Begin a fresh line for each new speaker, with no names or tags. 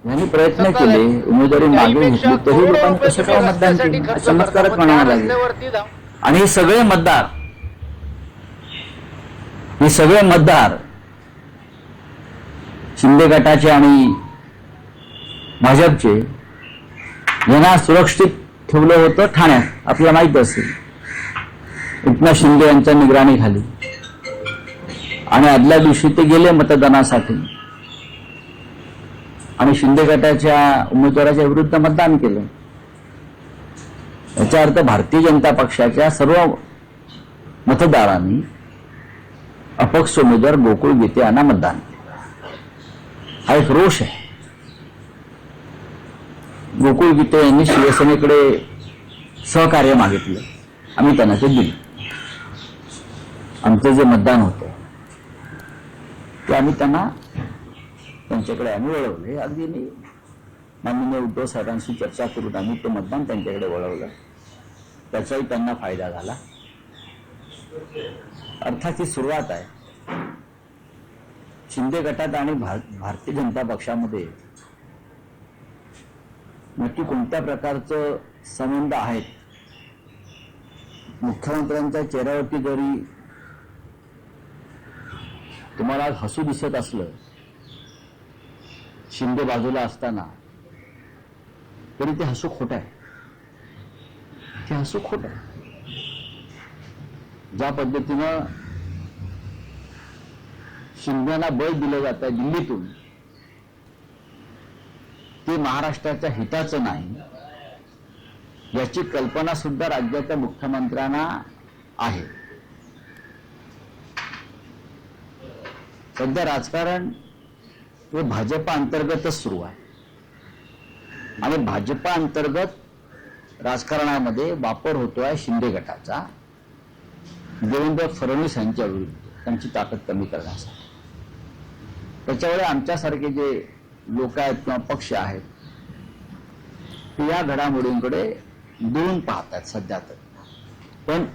यांनी प्रयत्न केले, उमेदवारी मागे घेतली, तरी लोकांनी कसं काय मतदान केलं? चमत्कारच म्हणावं लागेल. आणि हे सगळे मतदार शिंदे गटाचे आणि भाजपचे यांना सुरक्षित ठेवलं होतं ठाण्यात, आपल्याला माहित असेल, एकनाथ शिंदे यांच्या निगराणीखाली. आणि आदल्या दिवशी ते गेले मतदानासाठी आणि शिंदे गटाच्या उमेदवाराच्या विरुद्ध मतदान केलं. याचा अर्थ भारतीय जनता पक्षाच्या सर्व मतदारांनी अपक्ष उमेदवार गोकुळ गीते यांना मतदान केलं. हा एक रोष आहे. गोकुळ गीते यांनी शिवसेनेकडे सहकार्य मागितलं, आम्ही त्यांना ते दिलं. आमचं जे मतदान होतं ते आम्ही त्यांच्याकडे आम्ही वळवले. अगदी मी माननीय उद्धव साहेबांशी चर्चा करून आम्ही ते मतदान त्यांच्याकडे वळवलं. त्याचाही त्यांना फायदा झाला. अर्थात ही सुरुवात आहे. शिंदे गटात आणि भारतीय जनता पक्षामध्ये नक्की कोणत्या प्रकारचं संबंध आहेत? मुख्यमंत्र्यांच्या चेहऱ्यावरती जरी तुम्हाला हसू दिसत असलं शिंदे बाजूला असताना, तरी ते हसू खोटं आहे. ते हसू खोटं आहे. ज्या पद्धतीनं शिंदेना बळ दिलं जात आहे दिल्लीतून, ते महाराष्ट्राच्या हिताचं नाही याची कल्पना सुद्धा राज्याच्या मुख्यमंत्र्यांना आहे. सध्या राजकारण हे भाजपा अंतर्गतच सुरू आहे आणि भाजपा अंतर्गत राजकारणामध्ये वापर होतोय शिंदे गटाचा देवेंद्र फडणवीस यांच्या विरुद्ध, त्यांची ताकद कमी करण्यासाठी. त्याच्यामुळे आमच्यासारखे जे लोक आहेत किंवा पक्ष आहेत ते या घडामोडींकडे दुरून पाहतात सध्या तर. पण